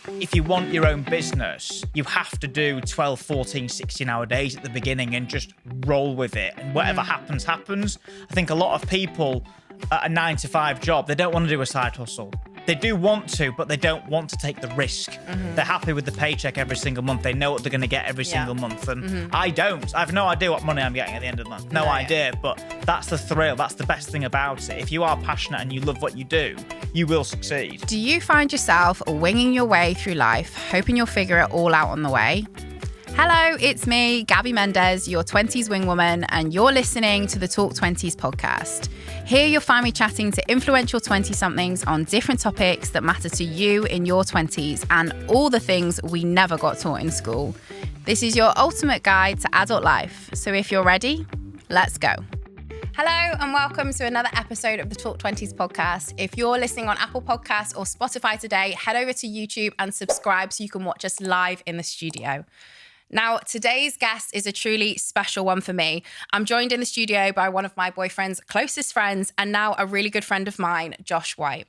if you want your own business, you have to do 12, 14, 16-hour days at the beginning and just roll with it. And whatever happens, happens. I think a lot of people at a 9-to-5 job, they don't want to do a side hustle. They do want to, but they don't want to take the risk. They're happy with the paycheck every single month. They know what they're going to get every single month. And I don't. I have no idea what money I'm getting at the end of the month. No idea. But that's the thrill. That's the best thing about it. If you are passionate and you love what you do, you will succeed. Do you find yourself winging your way through life, hoping you'll figure it all out on the way? Hello, it's me, Gabby Mendez, your 20s wing woman, and you're listening to the Talk 20s podcast. Here you'll find me chatting to influential 20-somethings on different topics that matter to you in your 20s and all the things we never got taught in school. This is your ultimate guide to adult life. So if you're ready, let's go. Hello and welcome to another episode of the Talk 20s podcast. If you're listening on Apple Podcasts or Spotify today, head over to YouTube and subscribe so you can watch us live in the studio. Now, today's guest is a truly special one for me. I'm joined in the studio by one of my boyfriend's closest friends and now a really good friend of mine, Josh White.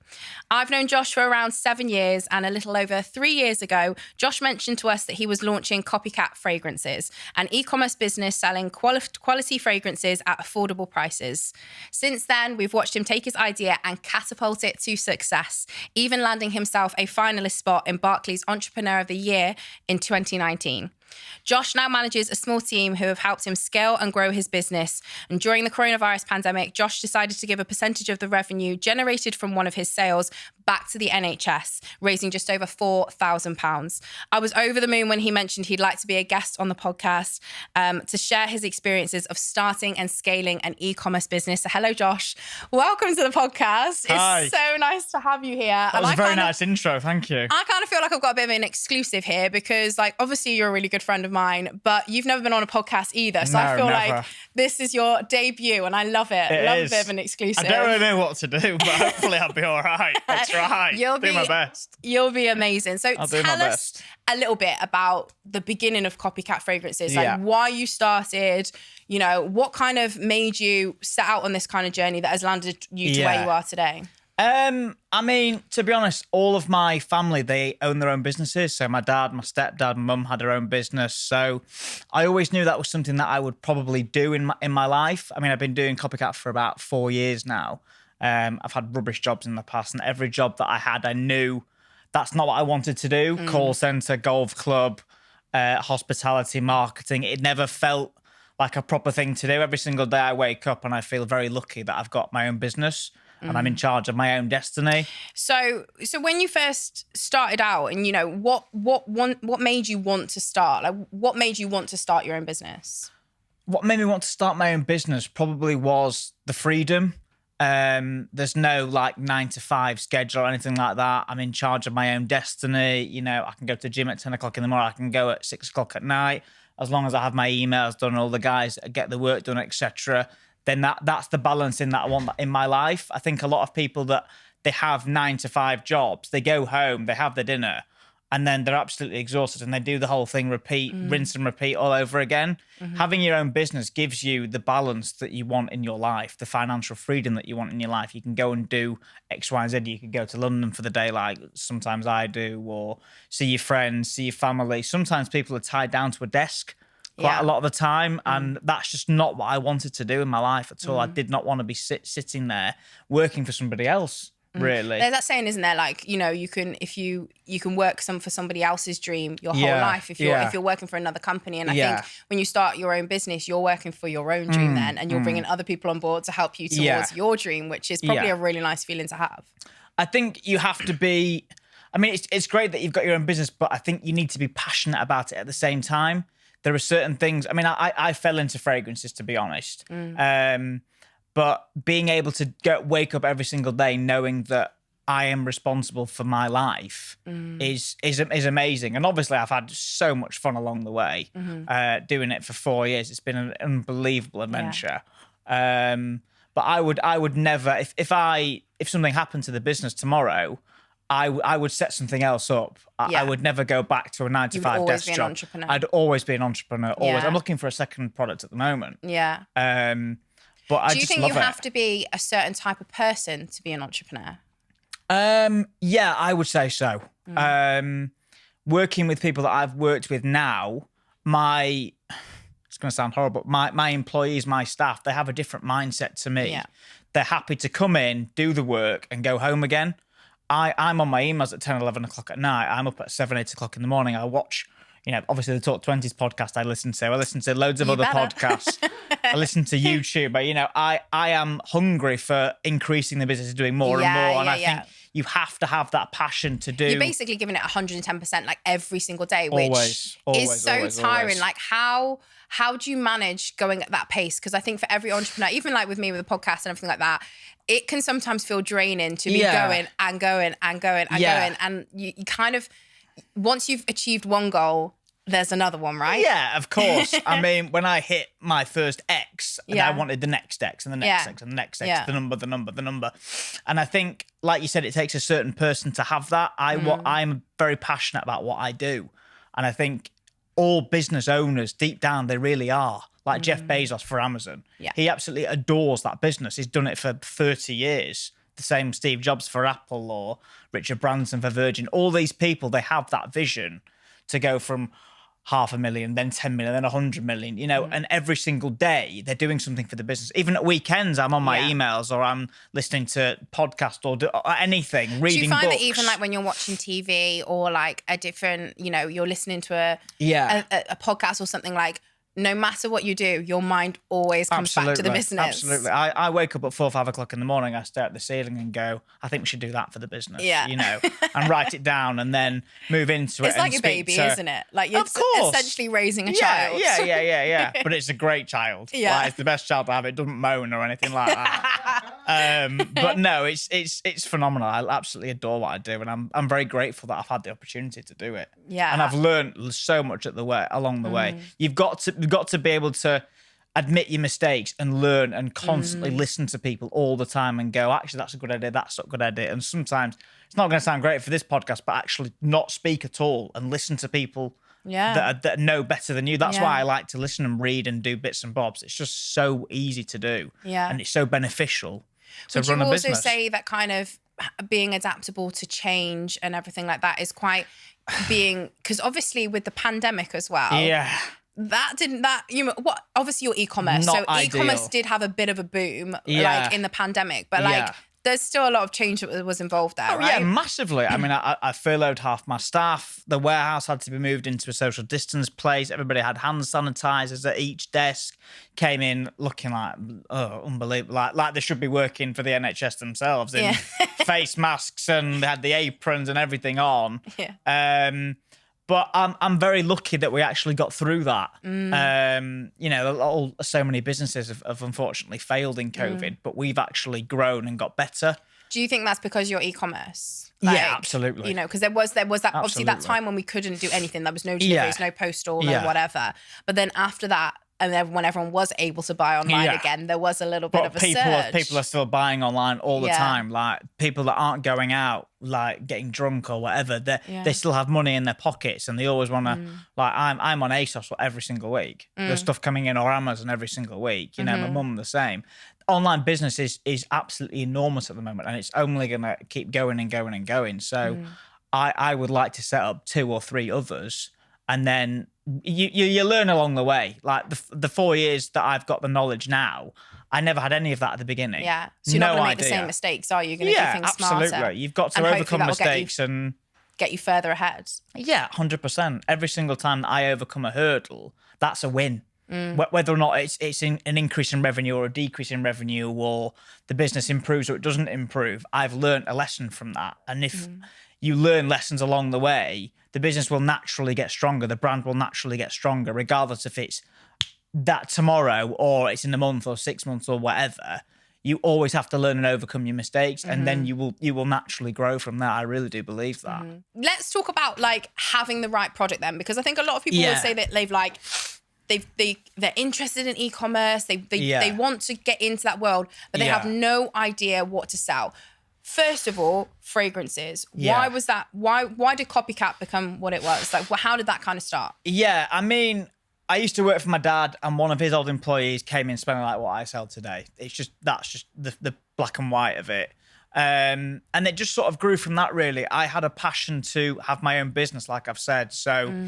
I've known Josh for around 7 years, and a little over 3 years ago, Josh mentioned to us that he was launching Copycat Fragrances, an e-commerce business selling quality fragrances at affordable prices. Since then, we've watched him take his idea and catapult it to success, even landing himself a finalist spot in Barclays Entrepreneur of the Year in 2019. Josh now manages a small team who have helped him scale and grow his business. And during the coronavirus pandemic, Josh decided to give a percentage of the revenue generated from one of his sales back to the NHS, raising just over £4,000. I was over the moon when he mentioned he'd like to be a guest on the podcast to share his experiences of starting and scaling an e-commerce business. So hello, Josh. Welcome to the podcast. Hi. It's so nice to have you here. That was a very nice intro. Thank you. I kind of feel like I've got a bit of an exclusive here because, obviously you're a really good friend of mine, but you've never been on a podcast either. So I feel never. like this is your debut and I love it. It love is. a bit of an exclusive. I don't really know what to do, but hopefully I'll be all right. I'll try. Do my best. You'll be amazing. So I'll do my tell us best. a little bit about the beginning of Copycat Fragrances, Yeah. why you started, what kind of made you set out on this kind of journey that has landed you to where you are today? I mean, to be honest, all of my family, they own their own businesses. So my dad, my stepdad, my mum had their own business. So I always knew that was something that I would probably do in my life. I mean, I've been doing Copycat for about 4 years now. I've had rubbish jobs in the past, and every job that I had, I knew that's not what I wanted to do. Call centre, golf club, hospitality, marketing. It never felt like a proper thing to do. Every single day I wake up and I feel very lucky that I've got my own business. And I'm in charge of my own destiny. So when you first started out, and what made you want to start? What made you want to start your own business? What made me want to start my own business probably was the freedom. There's no 9-to-5 schedule or anything like that. I'm in charge of my own destiny. I can go to the gym at 10 o'clock in the morning. I can go at 6 o'clock at night. As long as I have my emails done, all the guys get the work done, etc. Then that's the balancing that I want in my life. I think a lot of people that they have 9-to-5 jobs, they go home, they have their dinner, and then they're absolutely exhausted and they do the whole thing, rinse and repeat all over again. Having your own business gives you the balance that you want in your life, the financial freedom that you want in your life. You can go and do X, Y, and Z. You can go to London for the day like sometimes I do, or see your friends, see your family. Sometimes people are tied down to a desk quite a lot of the time, and that's just not what I wanted to do in my life at all. I did not want to be sitting there working for somebody else, really. There's that saying, isn't there? You can work for somebody else's dream your whole life if you're working for another company. And I think when you start your own business, you're working for your own dream then, and you're bringing other people on board to help you towards your dream, which is probably a really nice feeling to have. I think you have to be. I mean, it's great that you've got your own business, but I think you need to be passionate about it at the same time. There are certain things. I mean, I fell into fragrances, to be honest. But being able to wake up every single day knowing that I am responsible for my life is amazing. And obviously, I've had so much fun along the way doing it for 4 years. It's been an unbelievable adventure. But I would never, if something happened to the business tomorrow, I would set something else up. I would never go back to a 9-to-5 desk job. Entrepreneur. I'd always be an entrepreneur. Always. Yeah. I'm looking for a second product at the moment. Yeah. But I Do you just think love you it. have to be a certain type of person to be an entrepreneur? Yeah, I would say so. working with people that I've worked with now, it's going to sound horrible, my employees, my staff, they have a different mindset to me. Yeah. They're happy to come in, do the work and go home again. I'm on my emails at 10, 11 o'clock at night. I'm up at 7, 8 o'clock in the morning. I watch, obviously the Talk 20s podcast I listen to. I listen to loads of other podcasts. I listen to YouTube. But, I am hungry for increasing the business, doing more and more. And I think you have to have that passion to do. You're basically giving it 110% like every single day, which is so tiring. Always. Like how do you manage going at that pace? Because I think for every entrepreneur, even like with me with the podcast and everything like that, it can sometimes feel draining to be going and going and going and going. And you kind of, once you've achieved one goal, there's another one, right? Yeah, of course. I mean, when I hit my first X, and I wanted the next X and the next X and the next X, the number. And I think, like you said, it takes a certain person to have that. I'm very passionate about what I do. And I think all business owners, deep down, they really are. Like Jeff Bezos for Amazon. Yeah. He absolutely adores that business. He's done it for 30 years. The same Steve Jobs for Apple or Richard Branson for Virgin. All these people, they have that vision to go from 500,000, then 10 million, then 100 million, and every single day they're doing something for the business. Even at weekends, I'm on my emails or I'm listening to podcasts or anything, reading books. Do you find that even like when you're watching TV or like a different, you're listening to a podcast or something, like no matter what you do, your mind always comes back to the business. Absolutely. I wake up at 4 or 5 o'clock in the morning, I stare at the ceiling and go, I think we should do that for the business, and write it down and then move into it. It's like your baby, isn't it? Like you're essentially raising a child. Yeah. But it's a great child. Yeah. Like, it's the best child to have. It doesn't moan or anything like that. But no, it's phenomenal. I absolutely adore what I do. And I'm very grateful that I've had the opportunity to do it. Yeah. And I've learned so much along the way. You've got to be able to admit your mistakes and learn and constantly listen to people all the time and go, actually, that's a good idea. That's not a good idea. And sometimes it's not going to sound great for this podcast, but actually not speak at all and listen to people that know better than you. That's why I like to listen and read and do bits and bobs. It's just so easy to do. Yeah. And it's so beneficial to run a business. Would you also say that kind of being adaptable to change and everything like that is quite because obviously with the pandemic as well. Yeah. Obviously your e-commerce. Not so ideal. E-commerce did have a bit of a boom like in the pandemic, but like there's still a lot of change that was involved there, right? Yeah, massively. I mean, I furloughed half my staff. The warehouse had to be moved into a social distance place. Everybody had hand sanitizers at each desk. Came in looking like, unbelievable. Like they should be working for the NHS themselves in face masks, and they had the aprons and everything on. Yeah. But I'm very lucky that we actually got through that. So many businesses have unfortunately failed in COVID, but we've actually grown and got better. Do you think that's because you're e-commerce? Yeah, absolutely. Because there was that obviously that time when we couldn't do anything. There was no deliveries, no postal, no whatever. But then after that, and then when everyone was able to buy online again, there was a little bit of a surge. People are still buying online all the time. Like people that aren't going out, like getting drunk or whatever, they still have money in their pockets and they always want to. Like I'm on ASOS every single week. There's stuff coming in or Amazon every single week. My mum the same. Online business is absolutely enormous at the moment, and it's only going to keep going and going and going. So I would like to set up 2 or 3 others, and then you learn along the way. Like the 4 years that I've got the knowledge now, I never had any of that at the beginning. Yeah. So you're not going to make the same mistakes, are you? You're going to do things smarter. Yeah, absolutely. You've got to overcome mistakes and get you further ahead. Yeah, 100%. Every single time that I overcome a hurdle, that's a win. Whether or not it's an increase in revenue or a decrease in revenue, or the business improves or it doesn't improve, I've learned a lesson from that. And if you learn lessons along the way, the business will naturally get stronger. The brand will naturally get stronger, regardless if it's that tomorrow or it's in a month or 6 months or whatever. You always have to learn and overcome your mistakes, and then you will naturally grow from that. I really do believe that. Let's talk about like having the right product then, because I think a lot of people would say that they're interested in e-commerce. They want to get into that world, but they have no idea what to sell. First of all, fragrances. Why was that? Why did Copycat become what it was? Like, how did that kind of start? Yeah, I mean, I used to work for my dad, and one of his old employees came in smelling like what I sell today. That's just the black and white of it. And it just sort of grew from that, really. I had a passion to have my own business, like I've said. So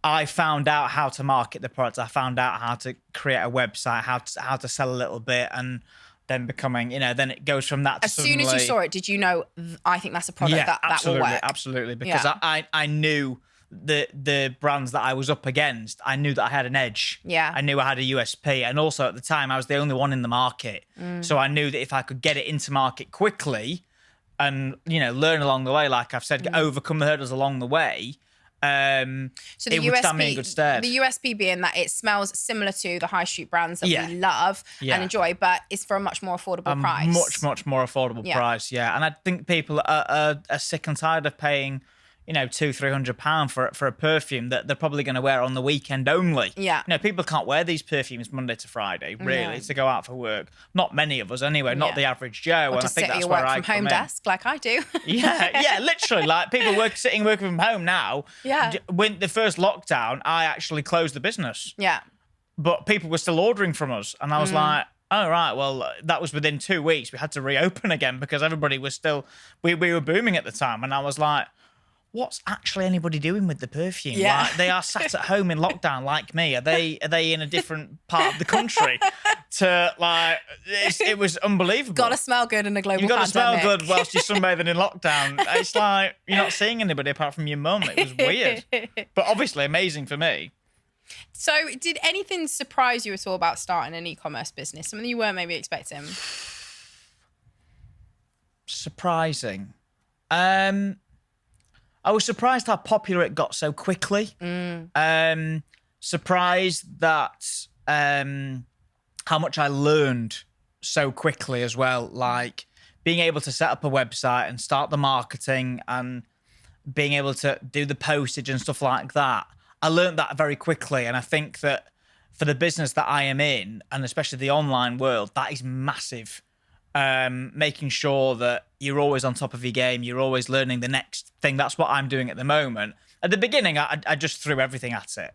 I found out how to market the product. I found out how to create a website, how to sell a little bit, and then becoming, then it goes from that to as soon as you saw it, did you know, I think that's a product that will work? Absolutely. Because I knew the brands that I was up against, I knew that I had an edge. Yeah. I knew I had a USP. And also at the time, I was the only one in the market. So I knew that if I could get it into market quickly and, learn along the way, like I've said, overcome the hurdles along the way, so it would stand me in good stead. The USP being that it smells similar to the high street brands that we love and enjoy, but it's for a much more affordable price. Much more affordable price, yeah. And I think people are sick and tired of paying, £200-300 for a perfume that they're probably going to wear on the weekend only. Yeah. People can't wear these perfumes Monday to Friday, really, to go out for work. Not many of us anyway, not the average Joe. Or and I think that's where I come in. Or to sit at your work from home desk like I do. Yeah, literally. Like people working from home now. Yeah. When the first lockdown, I actually closed the business. Yeah. But people were still ordering from us. And I was like, oh, right, well, that was within 2 weeks. We had to reopen again because everybody was still, we were booming at the time. And I was like, what's actually anybody doing with the perfume? Yeah. Like, they are sat at home in lockdown like me. Are they in a different part of the country? It was unbelievable. Got to smell good in a global pandemic. You've got to smell good whilst you're sunbathing in lockdown. It's like you're not seeing anybody apart from your mum. It was weird. But obviously amazing for me. So did anything surprise you at all about starting an e-commerce business? Something you weren't maybe expecting? Surprising. I was surprised how popular it got so quickly. Surprised that how much I learned so quickly as well. Like being able to set up a website and start the marketing and being able to do the postage and stuff like that. I learned that very quickly. And I think that for the business that I am in, and especially the online world, that is massive. Making sure that you're always on top of your game, you're always learning the next thing. That's what I'm doing at the moment. At the beginning, I just threw everything at it.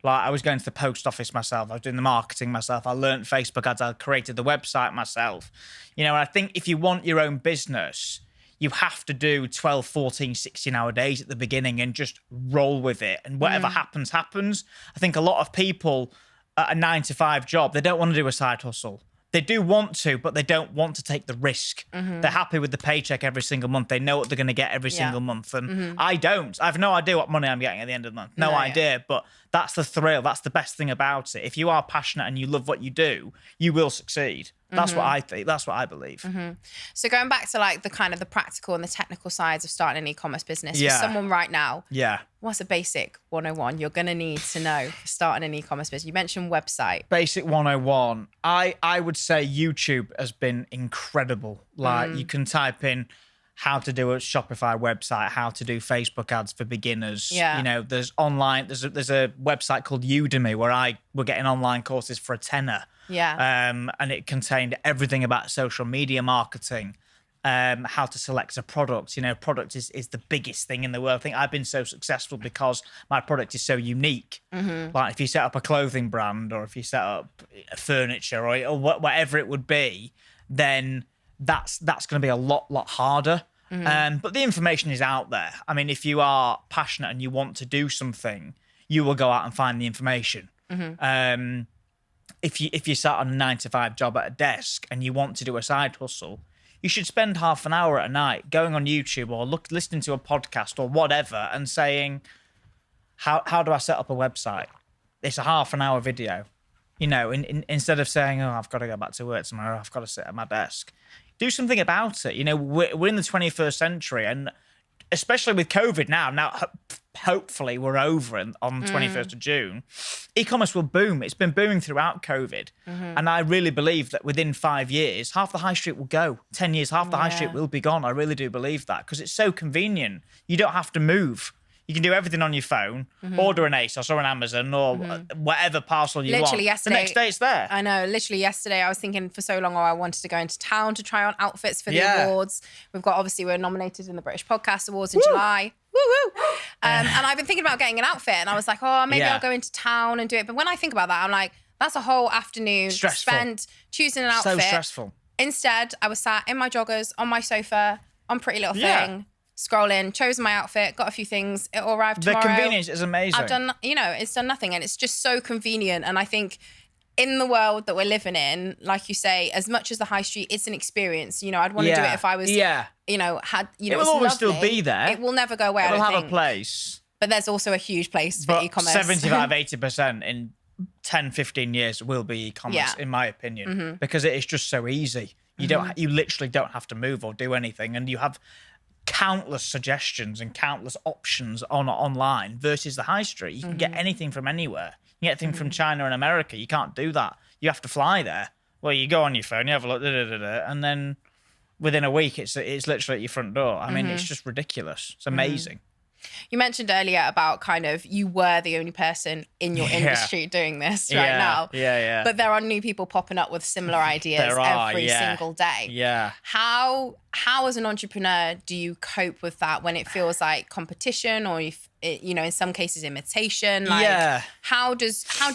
Like I was going to the post office myself, I was doing the marketing myself, I learned Facebook ads, I created the website myself. And I think if you want your own business, you have to do 12, 14, 16-hour days at the beginning and just roll with it. And whatever happens, happens. I think a lot of people at a 9-to-5 job, they don't want to do a side hustle. They do want to, but they don't want to take the risk. They're happy with the paycheck every single month. They know what they're going to get every single month. And I don't. I have no idea what money I'm getting at the end of the month. No idea. But that's the thrill. That's the best thing about it. If you are passionate and you love what you do, you will succeed. That's what I think. That's what I believe. So going back to like the kind of the practical and the technical sides of starting an e-commerce business for someone right now, what's a basic 101 you're going to need to know for starting an e-commerce business? You mentioned website. Basic 101. I would say YouTube has been incredible. Like you can type in how to do a Shopify website, how to do Facebook ads for beginners. There's online, there's a website called Udemy where we're getting online courses for $10. And it contained everything about social media marketing, how to select a product. Product is the biggest thing in the world. I think I've been so successful because my product is so unique. Like if you set up a clothing brand or if you set up furniture or whatever it would be, then that's going to be a lot harder. But the information is out there. I mean, if you are passionate and you want to do something, you will go out and find the information. If you sat on a 9-to-5 job at a desk and you want to do a side hustle, you should spend half an hour at night going on YouTube or listening to a podcast or whatever and saying, how do I set up a website? It's a half an hour video. Instead of saying, oh, I've got to go back to work tomorrow, I've got to sit at my desk. Do something about it. We're in the 21st century, and especially with COVID now hopefully we're over on the 21st of June, e-commerce will boom. It's been booming throughout COVID. And I really believe that within 5 years, half the high street will go. 10 years, half the high street will be gone. I really do believe that because it's so convenient. You don't have to move. You can do everything on your phone, order an ASOS or an Amazon or whatever parcel you want. Yesterday, the next day it's there. I know. Literally yesterday, I was thinking for so long, I wanted to go into town to try on outfits for the awards. We're nominated in the British Podcast Awards in July. Woo! And I've been thinking about getting an outfit and I was like, oh, maybe I'll go into town and do it. But when I think about that, I'm like, that's a whole afternoon spent choosing an outfit. So stressful. Instead, I was sat in my joggers on my sofa on Pretty Little Yeah. Thing, scrolling, chosen my outfit, got a few things. It all arrived The tomorrow. convenience is amazing. I've done, it's done nothing, and it's just so convenient. And I think in the world that we're living in, like you say, as much as the high street, it's an experience. I'd want to do it if I was, Yeah. it will will always still be there. It will never go away. It'll I don't have think. a place. But there's also a huge place for But e-commerce. 75, 80% in 10, 15 years will be e-commerce, Yeah. in my opinion, because it is just so easy. You literally don't have to move or do anything, and you have countless suggestions and countless options online versus the high street. You can get anything from anywhere. You get things from China and America. You can't do that. You have to fly there. Well, you go on your phone, you have a look, and then within a week, it's literally at your front door. I mean, it's just ridiculous. It's amazing. You mentioned earlier about kind of you were the only person in your industry doing this right now. Yeah. But there are new people popping up with similar ideas every single day. Yeah. How as an entrepreneur do you cope with that when it feels like competition or in some cases imitation? Like how do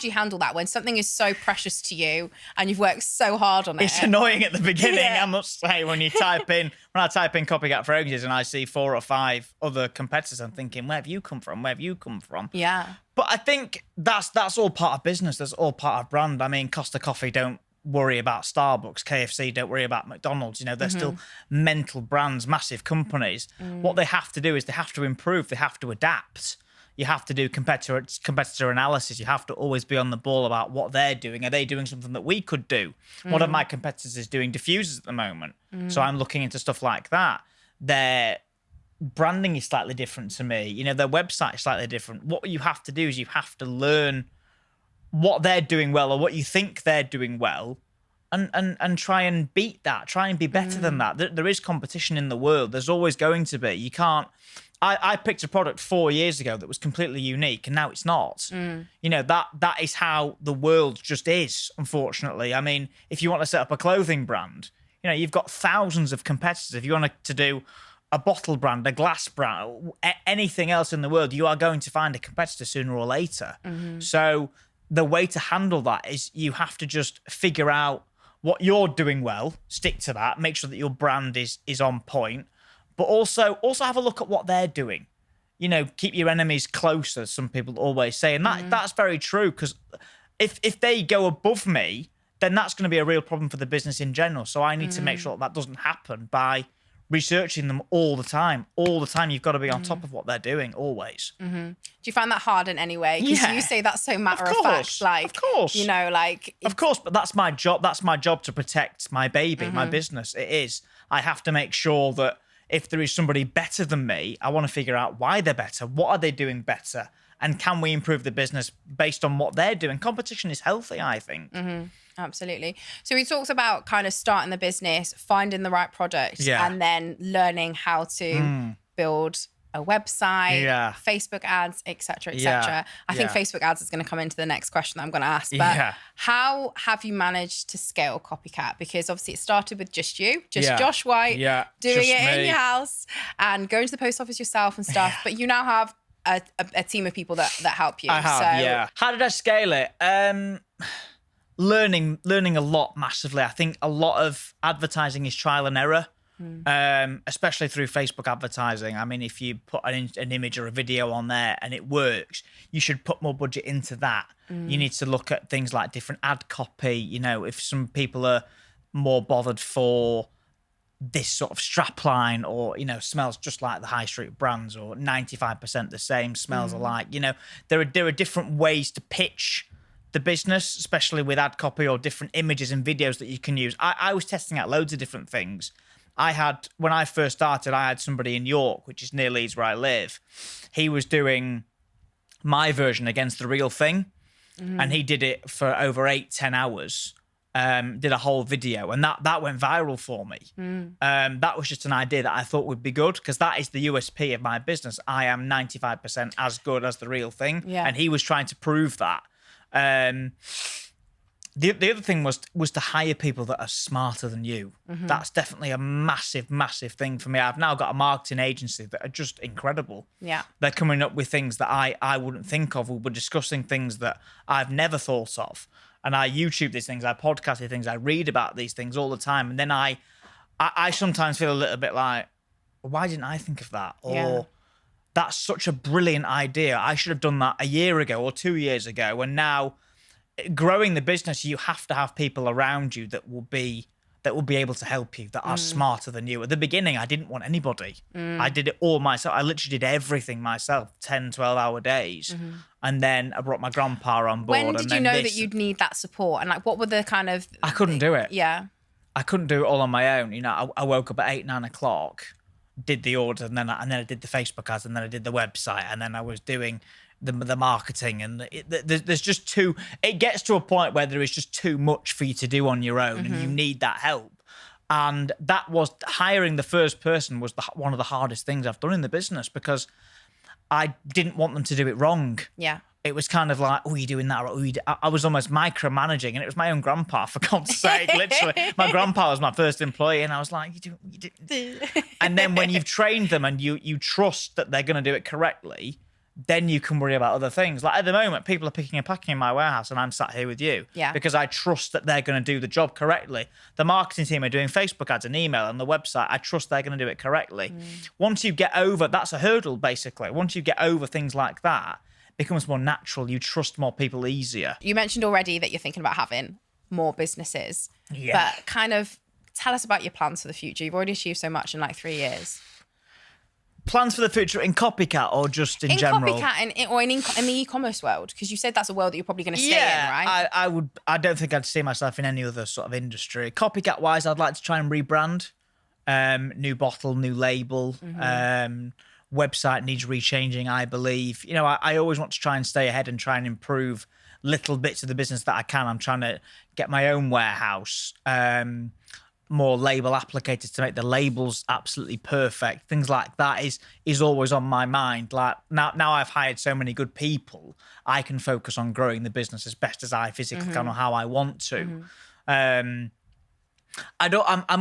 you handle that when something is so precious to you and you've worked so hard on it? It's annoying at the beginning, I must say, when I type in copycat fragrances and I see 4 or 5 other competitors, I'm thinking, where have you come from? Where have you come from? Yeah. But I think that's all part of business. That's all part of brand. I mean, Costa Coffee don't worry about Starbucks, KFC don't worry about McDonald's. They're still mental brands, massive companies. What they have to do is they have to improve. They have to adapt. You have to do competitor analysis. You have to always be on the ball about what they're doing. Are they doing something that we could do? One of my competitors is doing diffusers at the moment. So I'm looking into stuff like that. Their branding is slightly different to me. Their website is slightly different. What you have to do is you have to learn what they're doing well or what you think they're doing well and try and beat that. Try and be better than that. There is competition in the world. There's always going to be. You can't... I picked a product 4 years ago that was completely unique, and now it's not. That is how the world just is, unfortunately. I mean, if you want to set up a clothing brand, you've got thousands of competitors. If you want to do a bottle brand, a glass brand, anything else in the world, you are going to find a competitor sooner or later. So the way to handle that is you have to just figure out what you're doing well, stick to that, make sure that your brand is on point, but also have a look at what they're doing. Keep your enemies close, as some people always say. And that's very true, because if they go above me, then that's going to be a real problem for the business in general. So I need to make sure that doesn't happen by researching them all the time. All the time, you've got to be on top of what they're doing, always. Do you find that hard in any way? Because you say that's so matter of fact. Of course. Of course, but that's my job. That's my job to protect my baby, my business. It is. I have to make sure that if there is somebody better than me, I want to figure out why they're better. What are they doing better? And can we improve the business based on what they're doing? Competition is healthy, I think. Absolutely. So we talked about kind of starting the business, finding the right product, and then learning how to build a website, Facebook ads, etc., etc. I think Facebook ads is going to come into the next question that I'm going to ask. But how have you managed to scale Copycat? Because obviously it started with just you, Josh White, doing it in your house and going to the post office yourself and stuff. But you now have a team of people that help you. I have, How did I scale it? Learning a lot massively. I think a lot of advertising is trial and error, especially through Facebook advertising. I mean, if you put an image or a video on there and it works, you should put more budget into that. You need to look at things like different ad copy. If some people are more bothered for this sort of strapline or, smells just like the high street brands or 95% the same, smells alike. There are different ways to pitch the business, especially with ad copy or different images and videos that you can use. I was testing out loads of different things. When I first started, I had somebody in York, which is near Leeds where I live. He was doing my version against the real thing. And he did it for over 8-10 hours. Did a whole video, and that went viral for me. That was just an idea that I thought would be good, because that is the USP of my business. I am 95% as good as the real thing, and he was trying to prove that. The other thing was to hire people that are smarter than you. That's definitely a massive, massive thing for me. I've now got a marketing agency that are just incredible. They're coming up with things that I wouldn't think of. We're discussing things that I've never thought of. and I YouTube these things, I podcast these things, I read about these things all the time. And then I sometimes feel a little bit like, well, why didn't I think of that? Or that's such a brilliant idea. I should have done that a year ago or 2 years ago. And now growing the business, you have to have people around you that will be able to help you, that are smarter than you. At the beginning, I didn't want anybody. I did it all myself. I literally did everything myself, 10, 12-hour days. And then I brought my grandpa on board. When did you know that you'd need that support? And like, what were the kind of... I couldn't do it. Yeah. I couldn't do it all on my own. You know, I woke up at 8, 9 o'clock, did the order, and then I did the Facebook ads, and then I did the website, and then I was doing the marketing, and there's just too. It gets to a point where there is just too much for you to do on your own, and you need that help. And that was hiring the first person was one of the hardest things I've done in the business, because I didn't want them to do it wrong. Yeah. It was kind of like, oh, you're doing that. I was almost micromanaging, and it was my own grandpa, for God's sake, literally. My grandpa was my first employee, and I was like, you do. And then when you've trained them and you trust that they're going to do it correctly, then you can worry about other things. Like at the moment, people are picking and packing in my warehouse, and I'm sat here with you because I trust that they're going to do the job correctly. The marketing team are doing Facebook ads and email and the website. I trust they're going to do it correctly. Once you get over, that's a hurdle, basically. Once you get over things like that, it becomes more natural. You trust more people easier. You mentioned already that you're thinking about having more businesses. Yeah. But kind of tell us about your plans for the future. You've already achieved so much in like 3 years. Plans for the future in Copycat or just in general? Copycat or in the e-commerce world, because you said that's a world that you're probably going to stay in, right? I don't think I'd see myself in any other sort of industry. Copycat wise, I'd like to try and rebrand. New bottle, new label. Website needs rechanging, I believe. You know, I always want to try and stay ahead and try and improve little bits of the business that I can. I'm trying to get my own warehouse. More label applicators to make the labels absolutely perfect. Things like that is always on my mind. Like now I've hired so many good people, I can focus on growing the business as best as I physically can or how I want to. I'm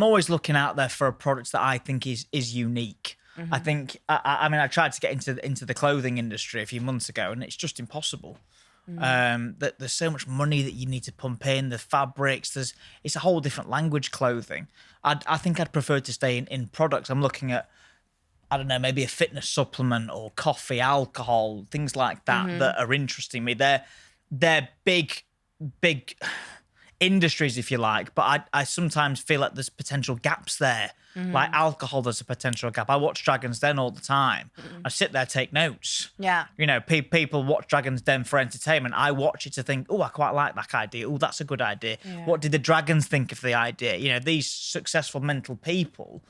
always looking out there for a product that I think is unique. I think I mean I tried to get into the clothing industry a few months ago, and it's just impossible. That there's so much money that you need to pump in, the fabrics, it's a whole different language, clothing. I think I'd prefer to stay in products. I'm looking at, I don't know, maybe a fitness supplement or coffee, alcohol, things like that that are interesting me. They're big industries, if you like, but I sometimes feel like there's potential gaps there. Like alcohol, there's a potential gap. I watch Dragon's Den all the time. I sit there, take notes. Yeah. You know, people watch Dragon's Den for entertainment. I watch it to think, oh, I quite like that idea. Oh, that's a good idea. Yeah. What did the dragons think of the idea? You know, these successful mental people,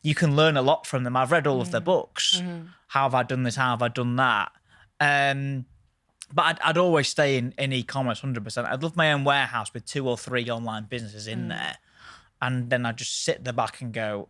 you can learn a lot from them. I've read all of their books. How have I done this? How have I done that? But I'd always stay in e-commerce 100%. I'd love my own warehouse with 2 or 3 online businesses in there. And then I'd just sit there back and go,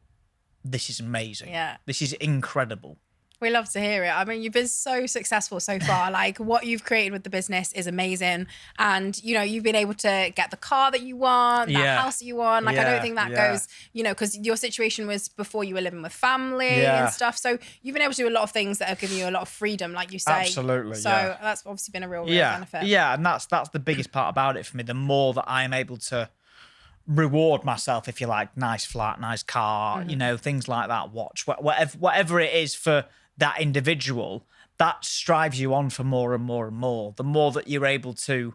this is amazing. Yeah. This is incredible. We love to hear it. I mean, you've been so successful so far. Like what you've created with the business is amazing. And, you know, you've been able to get the car that you want, that house that you want. Like, I don't think that goes, you know, because your situation was before you were living with family and stuff. So you've been able to do a lot of things that have given you a lot of freedom, like you say. Absolutely. So that's obviously been a real benefit. Yeah. And that's the biggest part about it for me. The more that I'm able to reward myself, if you like, nice flat, nice car, you know, things like that, watch, whatever it is for that individual, that strives you on for more and more and more. The more that you're able to,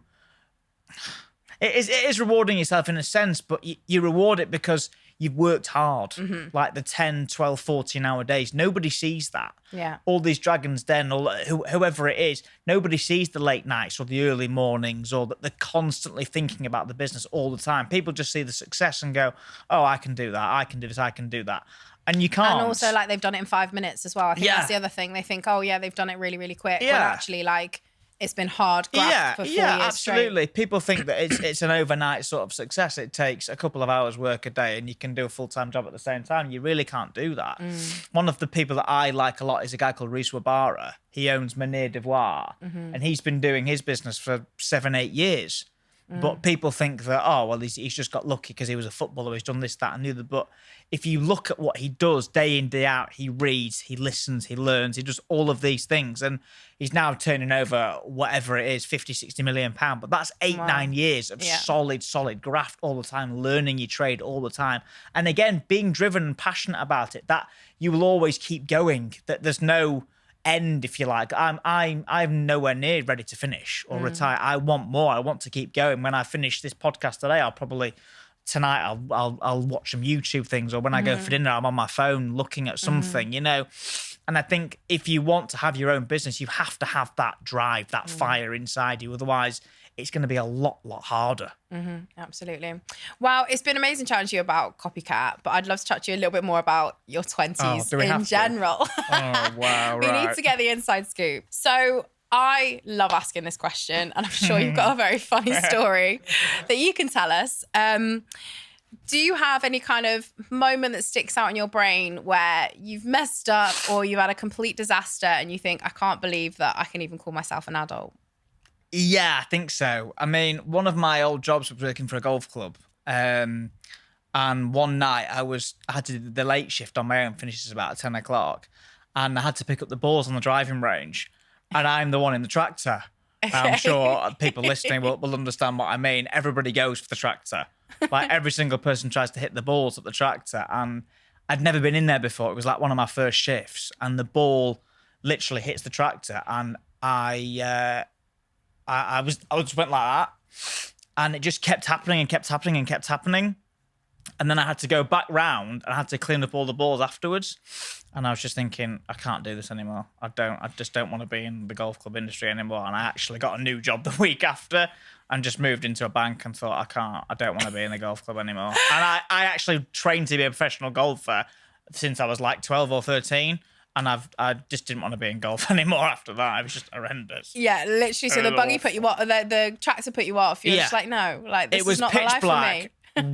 it is rewarding yourself in a sense, but you reward it because you've worked hard, like the 10, 12, 14-hour days. Nobody sees that. Yeah. All these Dragon's Den, or whoever it is, nobody sees the late nights or the early mornings, or that they're constantly thinking about the business all the time. People just see the success and go, oh, I can do that. I can do this. I can do that. And you can't. And also, like, they've done it in 5 minutes as well. I think that's the other thing. They think, oh, yeah, they've done it really, really quick. Yeah. When actually, like, it's been hard graft for 4 years absolutely. straight. People think that it's an overnight sort of success. It takes a couple of hours work a day and you can do a full-time job at the same time. You really can't do that. One of the people that I like a lot is a guy called Reese Wabara. He owns Manier Devoir, and he's been doing his business for 7-8 years. But people think that, oh, well, he's just got lucky because he was a footballer, he's done this, that, and the other. But if you look at what he does day in, day out, he reads, he listens, he learns, he does all of these things. And he's now turning over whatever it is, 50, 60 million pounds. But that's 8-9 years of solid graft all the time, learning your trade all the time. And again, being driven and passionate about it, that you will always keep going, that there's no end, if you like. I'm nowhere near ready to finish or retire. I want more. I want to keep going. When I finish this podcast today, tonight I'll watch some YouTube things, or when I go for dinner, I'm on my phone looking at something, you know. And I think if you want to have your own business, you have to have that drive, that fire inside you. Otherwise, it's going to be a lot harder. Absolutely. Well, it's been amazing chatting to you about Copycat, but I'd love to chat to you a little bit more about your 20s in general. Oh, wow, We need to get the inside scoop. So I love asking this question, and I'm sure you've got a very funny story that you can tell us. Do you have any kind of moment that sticks out in your brain where you've messed up or you've had a complete disaster and you think, I can't believe that I can even call myself an adult? Yeah, I think so. I mean, one of my old jobs was working for a golf club. And one night I had to do the late shift on my own, finishes about 10 o'clock. And I had to pick up the balls on the driving range. And I'm the one in the tractor. Okay. I'm sure people listening will understand what I mean. Everybody goes for the tractor. Like every single person tries to hit the balls at the tractor. And I'd never been in there before. It was like one of my first shifts. And the ball literally hits the tractor. And I just went like that, and it just kept happening and kept happening and kept happening. And then I had to go back round and I had to clean up all the balls afterwards. And I was just thinking, I can't do this anymore. I just don't want to be in the golf club industry anymore. And I actually got a new job the week after and just moved into a bank and thought, I don't want to be in the golf club anymore. And I actually trained to be a professional golfer since I was like 12 or 13. And I just didn't want to be in golf anymore after that. It was just horrendous. Yeah, literally. So the buggy put you off, the tractor put you off. You're just like, no, like this is not the life for me.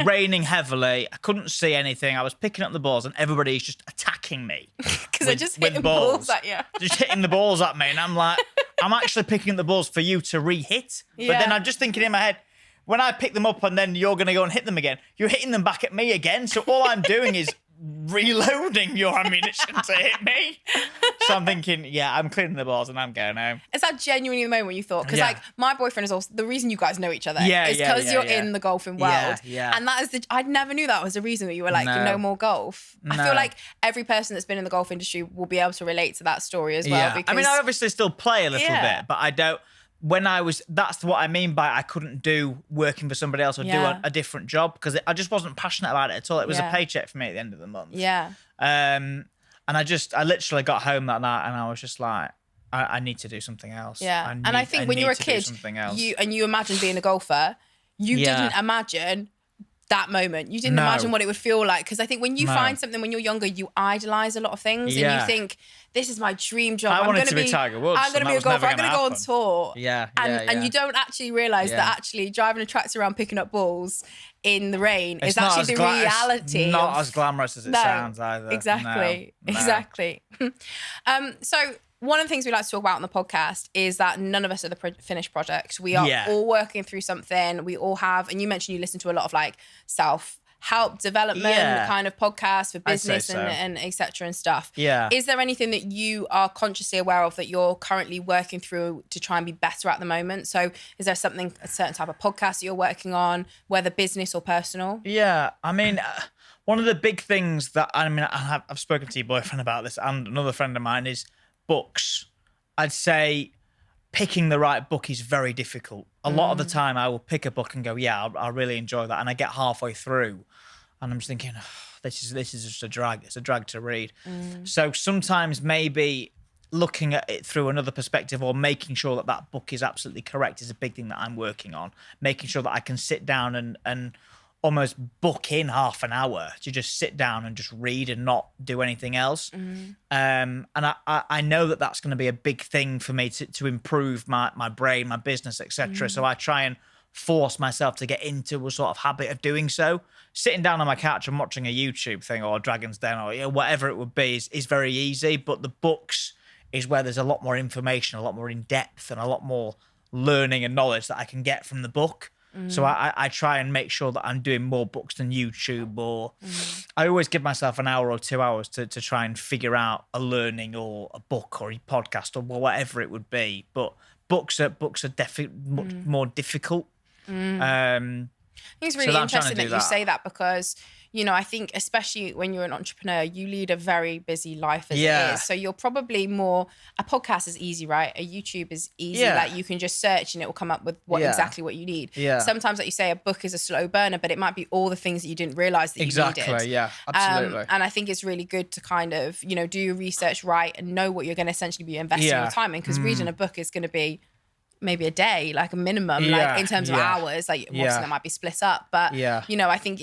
Raining heavily. I couldn't see anything. I was picking up the balls and everybody's just attacking me. Because they're just hitting balls at you. Just hitting the balls at me. And I'm like, I'm actually picking up the balls for you to re-hit. But then I'm just thinking in my head, when I pick them up and then you're going to go and hit them again, you're hitting them back at me again. So all I'm doing is reloading your ammunition to hit me. So I'm thinking, I'm cleaning the balls and I'm going home. Is that genuinely the moment when you thought? Because like my boyfriend is also the reason you guys know each other is because you're in the golfing world. And that is I never knew that was the reason that you were like, no more golf. I feel like every person that's been in the golf industry will be able to relate to that story as well. Because, I mean, I obviously still play a little bit, but I don't. That's what I mean by I couldn't do working for somebody else or do a different job, because I just wasn't passionate about it at all. It was a paycheck for me at the end of the month. Yeah. And I literally got home that night and I was just like, I need to do something else. Yeah. And I think when you were a kid, you imagined being a golfer, you didn't imagine that moment. You didn't imagine what it would feel like. Because I think when you find something when you're younger, you idolize a lot of things and you think, this is my dream job. I wanted to be Tiger Woods. I'm going to be a golfer. I'm going to go on tour. And you don't actually realize that actually driving a tractor around picking up balls in the rain is actually the reality. It's not as glamorous as it sounds either. Exactly. No. Exactly. So one of the things we like to talk about on the podcast is that none of us are the finished product. We are all working through something. We all have, and you mentioned you listen to a lot of like self-help development kind of podcasts for business and et cetera and stuff. Yeah. Is there anything that you are consciously aware of that you're currently working through to try and be better at the moment? So is there a certain type of podcast that you're working on, whether business or personal? Yeah. I mean, one of the big things that, I've spoken to your boyfriend about this and another friend of mine, is books. I'd say picking the right book is very difficult. A lot of the time I will pick a book and go, I'll really enjoy that. And I get halfway through and I'm just thinking, this is just a drag. It's a drag to read. So sometimes maybe looking at it through another perspective or making sure that book is absolutely correct is a big thing that I'm working on. Making sure that I can sit down and almost book in half an hour to just sit down and just read and not do anything else. And I know that that's going to be a big thing for me to improve my brain, my business, etc. So I try and force myself to get into a sort of habit of doing so. Sitting down on my couch and watching a YouTube thing or Dragon's Den or whatever it would be is very easy. But the books is where there's a lot more information, a lot more in depth and a lot more learning and knowledge that I can get from the book. So I try and make sure that I'm doing more books than YouTube, or I always give myself an hour or 2 hours to try and figure out a learning or a book or a podcast or whatever it would be. But books are definitely much more difficult. I think it's really interesting that you say that, because, you know, I think especially when you're an entrepreneur, you lead a very busy life as it is. So you're probably more, a podcast is easy, right? A YouTube is easy. Like you can just search and it will come up with exactly what you need. Sometimes, like you say, a book is a slow burner, but it might be all the things that you didn't realize that you needed. Exactly, yeah, absolutely. And I think it's really good to kind of, you know, do your research right and know what you're going to essentially be investing your time in, because reading a book is going to be maybe a day, like a minimum, like in terms of hours, like obviously that might be split up, but you know, I think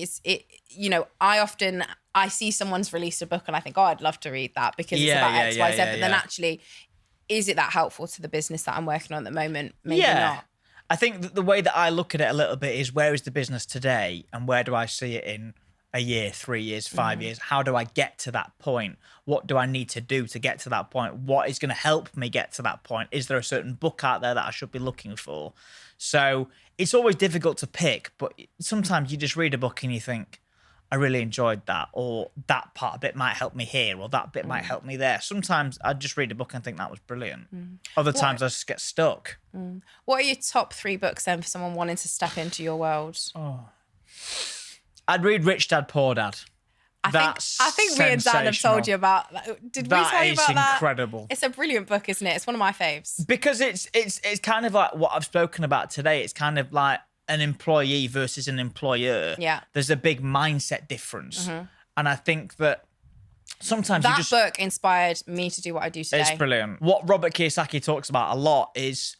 you know, I see someone's released a book and I think, oh, I'd love to read that because it's about X, Y, Z, but then actually, is it that helpful to the business that I'm working on at the moment? Maybe not. I think that the way that I look at it a little bit is, where is the business today and where do I see it in a year, 3 years, 5 years? How do I get to that point? What do I need to do to get to that point? What is going to help me get to that point? Is there a certain book out there that I should be looking for? So it's always difficult to pick, but sometimes you just read a book and you think, I really enjoyed that, or that part of it might help me here, or that bit might help me there. Sometimes I just read a book and think that was brilliant. Other times I just get stuck. What are your top 3 books then for someone wanting to step into your world? I'd read Rich Dad Poor Dad. I think me and Dan have told you about that. Did we tell you about that? That is incredible. It's a brilliant book, isn't it? It's one of my faves. Because it's kind of like what I've spoken about today. It's kind of like an employee versus an employer. Yeah. There's a big mindset difference. And I think that sometimes that book inspired me to do what I do today. It's brilliant. What Robert Kiyosaki talks about a lot is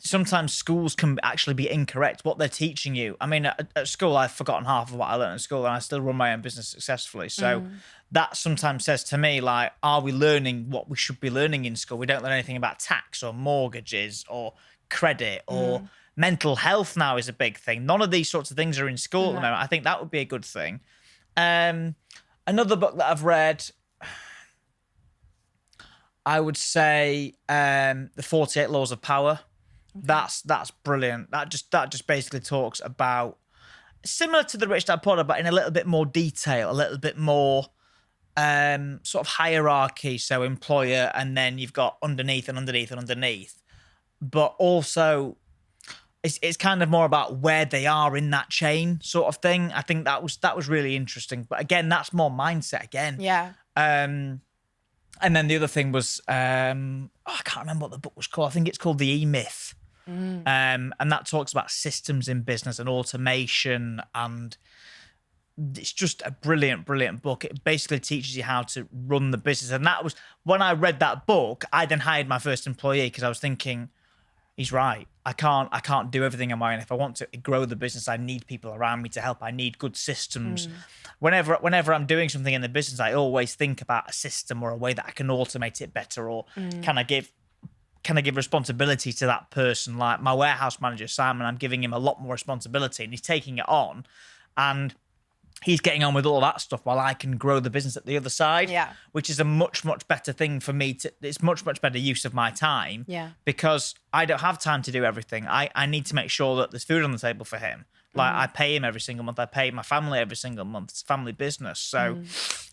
sometimes schools can actually be incorrect, what they're teaching you. I mean, at school, I've forgotten half of what I learned at school and I still run my own business successfully. So that sometimes says to me, like, are we learning what we should be learning in school? We don't learn anything about tax or mortgages or credit or mental health now is a big thing. None of these sorts of things are in school at the moment. I think that would be a good thing. Another book that I've read, I would say The 48 Laws of Power. That's brilliant. That just basically talks about, similar to the Rich Dad Poor Dad, but in a little bit more detail, a little bit more sort of hierarchy. So employer, and then you've got underneath and underneath and underneath. But also, it's kind of more about where they are in that chain, sort of thing. I think that was really interesting. But again, that's more mindset again. Yeah. And then the other thing was, I can't remember what the book was called. I think it's called The E-Myth. And that talks about systems in business and automation, and it's just a brilliant, brilliant book. It basically teaches you how to run the business. And that was, when I read that book, I then hired my first employee because I was thinking, he's right. I can't do everything on my own. If I want to grow the business, I need people around me to help. I need good systems. Whenever I'm doing something in the business, I always think about a system or a way that I can automate it better, or can I give responsibility to that person? Like my warehouse manager, Simon, I'm giving him a lot more responsibility and he's taking it on, and he's getting on with all that stuff while I can grow the business at the other side, which is a much, much better thing for me. It's much, much better use of my time, because I don't have time to do everything. I need to make sure that there's food on the table for him. Like I pay him every single month. I pay my family every single month. It's a family business. So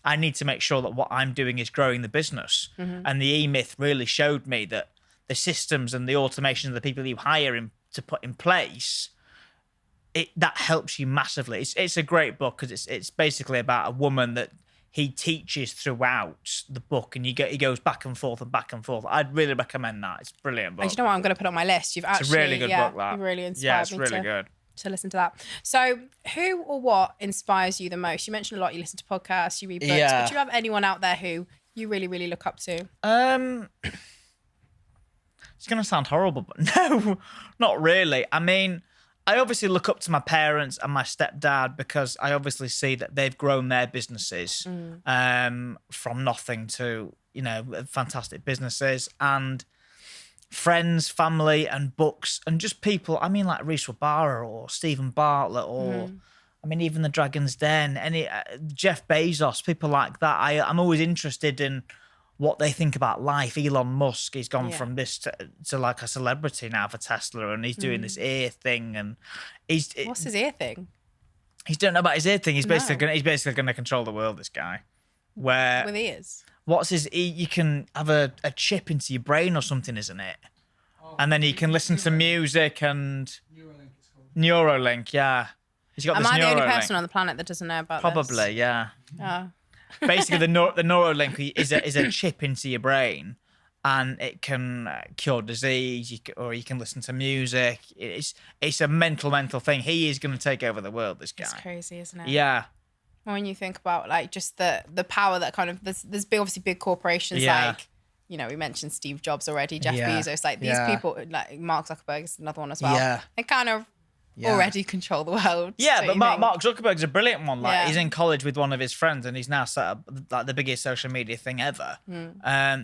I need to make sure that what I'm doing is growing the business. And the E-Myth really showed me that the systems and the automation of the people you hire to put in place, that helps you massively. It's a great book because it's basically about a woman that he teaches throughout the book, and he goes back and forth and back and forth. I'd really recommend that. It's a brilliant book. And you know what? I'm going to put on my list. It's a really good book. That you really inspired me really good to listen to that. So, who or what inspires you the most? You mentioned a lot. You listen to podcasts, you read books. But do you have anyone out there who you really, really look up to? It's going to sound horrible, but no, not really. I mean, I obviously look up to my parents and my stepdad because I obviously see that they've grown their businesses from nothing to, fantastic businesses, and friends, family, and books, and just people. I mean, like Reese Wabara or Stephen Bartlett, or I mean, even the Dragon's Den, Jeff Bezos, people like that. I'm always interested in what they think about life. Elon Musk, he's gone Yeah. from this to like a celebrity now for Tesla, and he's doing this ear thing, and What's his ear thing? he don't know about his ear thing. He's No. basically gonna control the world. This guy, where With ears? what's his? You can have a chip into your brain or something, isn't it? And then you can listen to music and Neuralink it's called. Neuralink. Yeah, he's got Am this I the only Neuralink. person on the planet that doesn't know about Probably, yeah. this? Oh. Basically, the Neuralink is a chip into your brain, and it can cure disease, or you can listen to music. It's a mental thing. He is going to take over the world. This guy. It's crazy, isn't it? Yeah, When you think about like just the power that kind of there's obviously big corporations Yeah. like, you know, we mentioned Steve Jobs already, Jeff Yeah. Bezos, like these Yeah. people, like Mark Zuckerberg is another one as well. Yeah. They kind of Yeah. already control the world. yeah. don't But you Mark, think? Mark Zuckerberg's a brilliant one. Like Yeah. he's in college with one of his friends, and he's now set up like the biggest social media thing ever.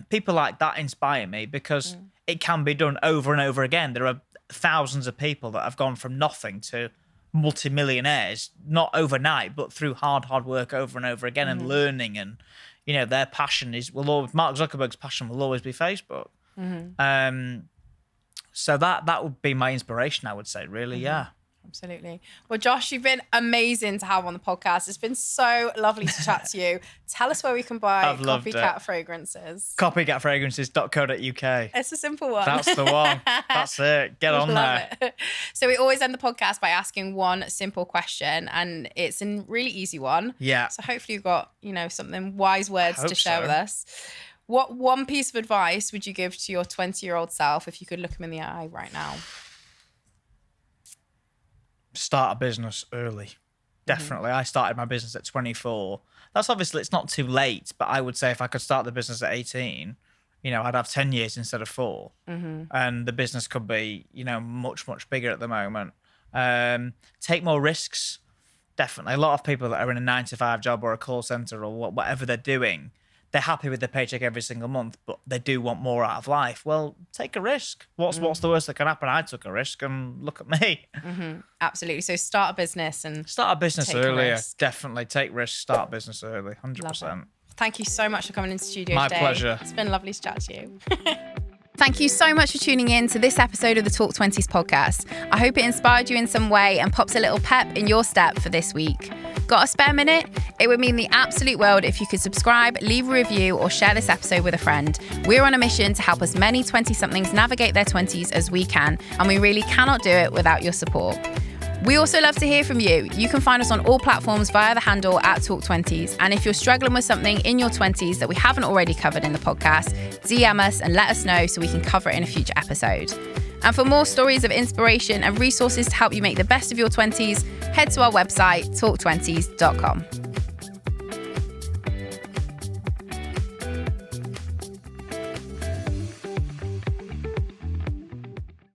People like that inspire me because it can be done over and over again. There are thousands of people that have gone from nothing to multimillionaires, not overnight, but through hard work over and over again, and learning, and you know, their passion Mark Zuckerberg's passion will always be Facebook. So that would be my inspiration, I would say, really. Yeah. Absolutely. Well, Josh, you've been amazing to have on the podcast. It's been so lovely to chat to you. Tell us where we can buy I've loved Copycat it. fragrances. Copycatfragrances.co.uk. It's a simple one. That's the one. That's it. Get on Love there. it. So we always end the podcast by asking one simple question, and it's a really easy one. Yeah. So hopefully you've got, something wise words to Hope share so. with us. What one piece of advice would you give to your 20-year-old self if you could look him in the eye right now? Start a business early. Definitely. I started my business at 24. That's obviously, it's not too late, but I would say if I could start the business at 18, I'd have 10 years instead of 4. And the business could be, much bigger at the moment. Take more risks. Definitely. A lot of people that are in a 9-to-5 job or a call center or whatever they're doing, they're happy with their paycheck every single month, but they do want more out of life. Well, take a risk. What's the worst that can happen? I took a risk, and look at me. Absolutely. So start a business and Start a business Take a earlier. risk. Definitely take risks. Start a business early. 100%. Love it. Thank you so much for coming into the studio My today. pleasure. It's been lovely to chat to you. Thank you so much for tuning in to this episode of the Talk 20s podcast. I hope it inspired you in some way and pops a little pep in your step for this week. Got a spare minute? It would mean the absolute world if you could subscribe, leave a review, or share this episode with a friend. We're on a mission to help as many 20-somethings navigate their 20s as we can, and we really cannot do it without your support. We also love to hear from you. You can find us on all platforms via the handle @Talk20s. And if you're struggling with something in your 20s that we haven't already covered in the podcast, DM us and let us know so we can cover it in a future episode. And for more stories of inspiration and resources to help you make the best of your 20s, head to our website, talk20s.com.